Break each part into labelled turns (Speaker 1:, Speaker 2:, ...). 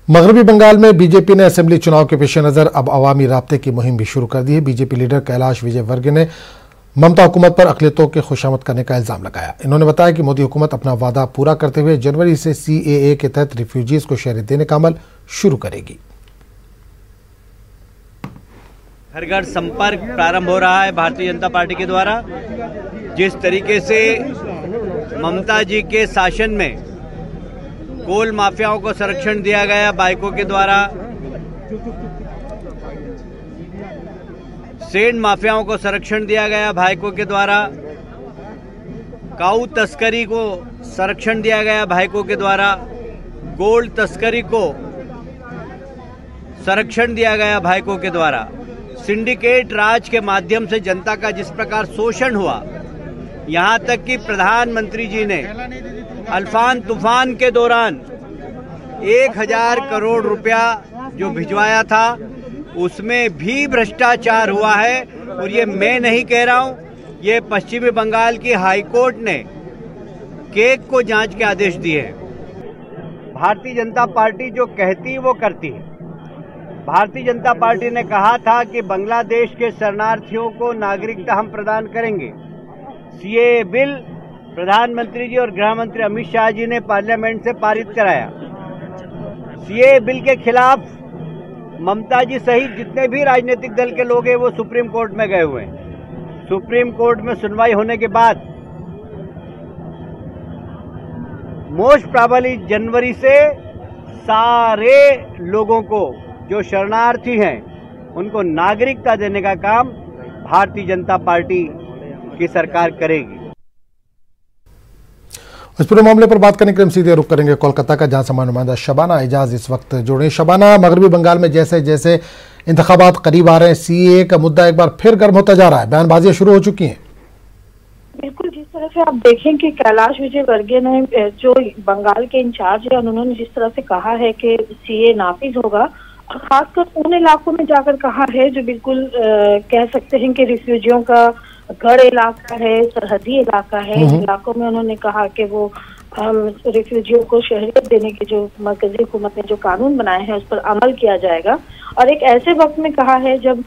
Speaker 1: मगरबी बंगाल में बीजेपी ने असेंबली चुनाव के पेश नज़र अब अवामी राब्ते की मुहिम भी शुरू कर दी है। बीजेपी लीडर कैलाश विजयवर्गीय ने ममता हुकूमत पर अक़लियतों के खुशामद करने का इल्ज़ाम लगाया। इन्होंने बताया कि मोदी हुकूमत अपना वादा पूरा करते हुए जनवरी से CAA के तहत रिफ्यूजीज को शहरियत देने का अमल शुरू करेगी।
Speaker 2: घर घर संपर्क प्रारंभ हो रहा है भारतीय जनता पार्टी के द्वारा। जिस तरीके से ममता जी के शासन में कोल माफियाओं को संरक्षण दिया गया बाइकों के द्वारा, सेंड माफियाओं को संरक्षण दिया गया बाइकों के द्वारा, काऊ तस्करी को संरक्षण दिया गया बाइकों के द्वारा, गोल्ड तस्करी को संरक्षण दिया गया बाइकों के द्वारा, सिंडिकेट राज के माध्यम से जनता का जिस प्रकार शोषण हुआ, यहाँ तक कि प्रधानमंत्री जी ने अल्फान तूफान के दौरान 1000 करोड़ रुपया जो भिजवाया था उसमें भी भ्रष्टाचार हुआ है। और ये मैं नहीं कह रहा हूँ, ये पश्चिमी बंगाल की हाईकोर्ट ने केक को जांच के आदेश दिए हैं। भारतीय जनता पार्टी जो कहती है वो करती है। भारतीय जनता पार्टी ने कहा था कि बांग्लादेश के शरणार्थियों को नागरिकता हम प्रदान करेंगे। CAA बिल प्रधानमंत्री जी और गृह मंत्री अमित शाह जी ने पार्लियामेंट से पारित कराया। CAA बिल के खिलाफ ममता जी सहित जितने भी राजनीतिक दल के लोग हैं वो सुप्रीम कोर्ट में गए हुए हैं। सुप्रीम कोर्ट में सुनवाई होने के बाद मोस्ट प्रोबेबली जनवरी से सारे लोगों को जो शरणार्थी हैं उनको नागरिकता देने का काम भारतीय जनता पार्टी की सरकार करेगी।
Speaker 1: इस पूरे मामले पर बात करने के लिए हम सीधे रुख करेंगे कोलकाता का, जहां समाचार नुमाइंदा शबाना एजाज इस वक्त जुड़े। शबाना, मगरबी बंगाल में जैसे जैसे इंतखाबात करीब आ रहे हैं, CAA का मुद्दा एक बार फिर गर्म होता जा रहा है, बयानबाजियां शुरू हो चुकी हैं।
Speaker 3: बिल्कुल, जिस तरह से आप देखें कि कैलाश विजयवर्गीय ने जो बंगाल के इंचार्ज है उन्होंने जिस तरह से कहा है कि CAA नाफिज होगा, और खासकर उन इलाकों में जाकर कहा है जो बिल्कुल कह सकते हैं कि रिफ्यूजियों का गढ़ इलाका है, सरहदी इलाका है। इन इलाकों में उन्होंने कहा कि वो रिफ्यूजियों को शहरियत देने के जो मरकजी हुकूमत ने जो कानून बनाए हैं उस पर अमल किया जाएगा। और एक ऐसे वक्त में कहा है जब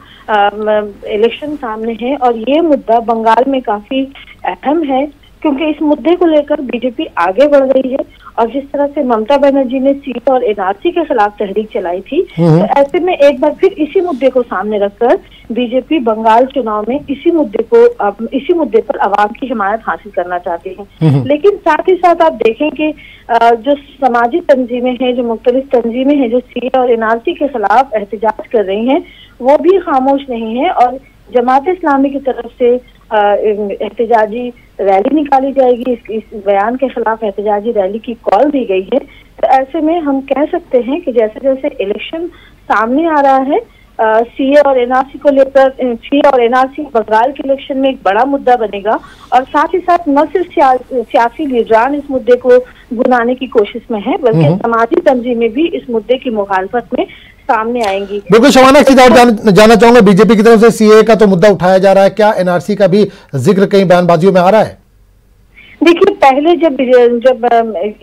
Speaker 3: इलेक्शन सामने है और ये मुद्दा बंगाल में काफी अहम है, क्योंकि इस मुद्दे को लेकर बीजेपी आगे बढ़ रही है। और जिस तरह से ममता बनर्जी ने CAA और NRC के खिलाफ तहरीक चलाई थी, तो ऐसे में एक बार फिर इसी मुद्दे को सामने रखकर बीजेपी बंगाल चुनाव में इसी मुद्दे पर आवाम की हिमायत हासिल करना चाहती है। लेकिन साथ ही साथ आप देखें कि जो समाजी तंजीमें हैं, जो मुख्तलिफ तंजीमें हैं जो CAA और NRC के खिलाफ एहतजाज कर रही हैं, वो भी खामोश नहीं है। और जमात इस्लामी की तरफ से एहतजाजी रैली निकाली जाएगी। इस बयान के खिलाफ एहतजाजी रैली की कॉल दी गई है। तो ऐसे में हम कह सकते हैं कि जैसे जैसे इलेक्शन सामने आ रहा है, CAA और NRC को लेकर CAA और NRC बंगाल के इलेक्शन में एक बड़ा मुद्दा बनेगा। और साथ ही साथ न सिर्फ सियासी लीडरान इस मुद्दे को भुनाने की कोशिश में है, बल्कि समाजी तंजीमें भी इस मुद्दे की मुखालफत में सामने आएंगी।
Speaker 1: बिल्कुल शबाना, एक चीज और जानना चाहूंगा, बीजेपी की तरफ से CAA का तो मुद्दा उठाया जा रहा है, क्या NRC का भी जिक्र कहीं बयानबाजियों में आ रहा है?
Speaker 3: देखिए, पहले जब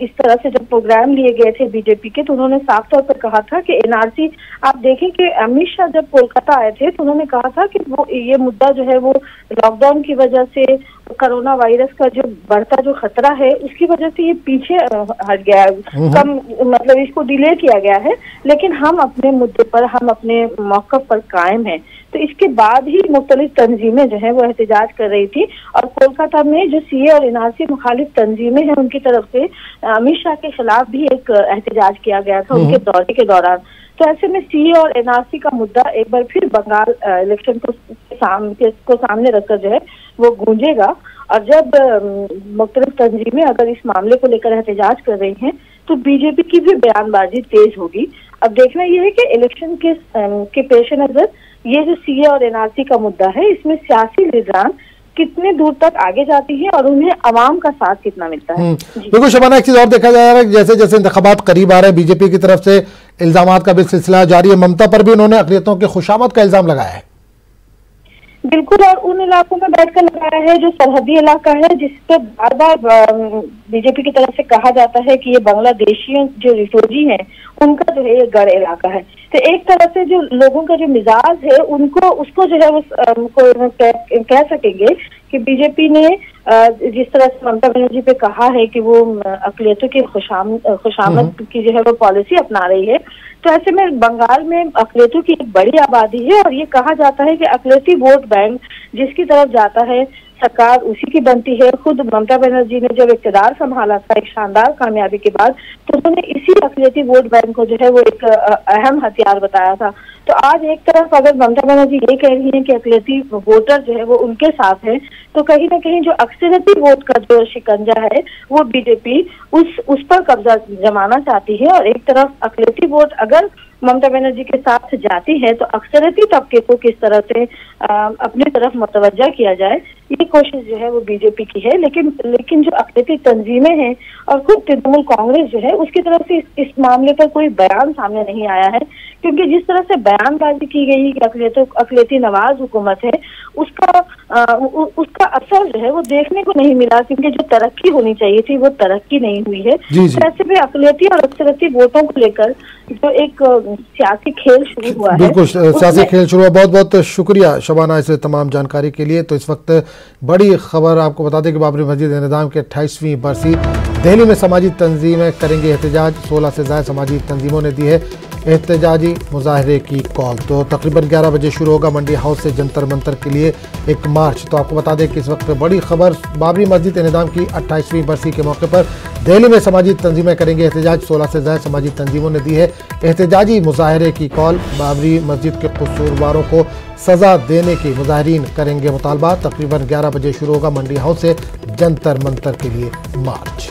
Speaker 3: इस तरह से जब प्रोग्राम लिए गए थे बीजेपी के, तो उन्होंने साफ तौर पर कहा था कि NRC, आप देखें कि अमित शाह जब कोलकाता आए थे तो उन्होंने कहा था कि वो ये मुद्दा जो है वो लॉकडाउन की वजह से, कोरोना वायरस का जो बढ़ता जो खतरा है उसकी वजह से ये पीछे हट गया है, कम मतलब इसको डिले किया गया है। लेकिन हम अपने मुद्दे पर, हम अपने मौक़िफ़ पर कायम हैं। तो इसके बाद ही मुख्तलिफ तंजीमें जो है वो एहतजाज कर रही थी। और कोलकाता में जो CAA और NRC मुखालिफ तंजीमें हैं उनकी तरफ से अमित शाह के खिलाफ भी एक एहतजाज किया गया था उनके दौरे के दौरान। तो ऐसे में CAA और NRC का मुद्दा एक बार फिर बंगाल इलेक्शन को सामने रखकर जो है वो गूंजेगा। और जब मुख्तलिफ तंजीमें अगर इस मामले को लेकर एहतजाज कर रही हैं तो बीजेपी की भी बयानबाजी तेज होगी। अब देखना यह है कि इलेक्शन के पेश नजर ये जो CAA और NRC का मुद्दा है, इसमें सियासी लीडरान कितने दूर तक आगे जाती है और उन्हें अवाम का साथ कितना मिलता है।
Speaker 1: बिल्कुल शबाना, एक चीज और देखा जा रहा है, जैसे जैसे इंतखाबात करीब आ रहे हैं, बीजेपी की तरफ से इल्जामात का भी सिलसिला जारी है। ममता पर भी उन्होंने अक़लियतों के खुशामद का इल्जाम लगाया है।
Speaker 3: बिल्कुल, और उन इलाकों में बैठकर लगाया है जो सरहदी इलाका है, जिस पे बार बार बीजेपी की तरफ से कहा जाता है कि ये बांग्लादेशी जो रिफ्यूजी हैं उनका जो है ये गढ़ इलाका है। तो एक तरह से जो लोगों का जो मिजाज है उनको उसको जो है वो कह सकेंगे कि बीजेपी ने जिस तरह से ममता बनर्जी पे कहा है कि वो अकलियतों की खुशामद की जो है वो पॉलिसी अपना रही है, तो ऐसे में बंगाल में अकलियतों की एक बड़ी आबादी है और ये कहा जाता है कि अकलियती वोट बैंक जिसकी तरफ जाता है सरकार उसी की बनती है। खुद ममता बनर्जी ने जब इक़्तिदार संभाला था एक शानदार कामयाबी के बाद, तो उन्होंने इसी अकलियती वोट बैंक को जो है वो एक अहम हथियार बताया था। तो आज एक तरफ अगर ममता बनर्जी ये कह रही है कि अकलियती वोटर जो है वो उनके साथ है, तो कहीं ना कहीं जो अक्सरियती वोट का जो शिकंजा है वो बीजेपी उस पर कब्जा जमाना चाहती है। और एक तरफ अकलियती वोट अगर ममता बनर्जी के साथ जाती है तो अक्सरियती तबके को किस तरह से अपनी तरफ मुतवज्जा किया जाए, ये कोशिश जो है वो बीजेपी की है। लेकिन जो अकलियती तंजीमें हैं और खुद तृणमूल कांग्रेस जो है उसकी तरफ से इस मामले पर कोई बयान सामने नहीं आया है, क्योंकि जिस तरह से बयानबाजी की गई कि अकलियती नवाज हुकूमत है उसका असर जो है वो देखने को नहीं मिला, क्योंकि जो तरक्की होनी चाहिए थी वो तरक्की नहीं हुई है। ऐसे में अकलियती और अक्सरियती वोटों को लेकर जो एक सियासी खेल शुरू हुआ है,
Speaker 1: बिल्कुल सियासी खेल शुरू हुआ। बहुत बहुत शुक्रिया शबाना इस तमाम जानकारी के लिए। तो इस वक्त बड़ी खबर आपको बता दें कि बाबरी मस्जिद इंतजाम की 28वीं बरसी, दिल्ली में समाजी तंजीमें करेंगे एहतजाज। 16 से ज़्यादा समाजी तंजीमों ने दी है एहतजाजी मुजाहरे की कॉल। तो तकरीबन 11 बजे शुरू होगा मंडी हाउस से जंतर मंतर के लिए एक मार्च। तो आपको बता दें कि इस वक्त बड़ी खबर, बाबरी मस्जिद इंतजाम की 28वीं बरसी के मौके पर दिल्ली में समाजी तंजीमें करेंगे एहतजाज। 16 से ज़्यादा समाजी तंजीमों ने दी है एहतजाजी मुजाहरे की कॉल। बाबरी मस्जिद के कसूरवारों को सज़ा देने की मुजाहरीन करेंगे मुतालबा। तकरीबन 11 बजे शुरू होगा मंडी हाउस से जंतर मंतर के लिए मार्च।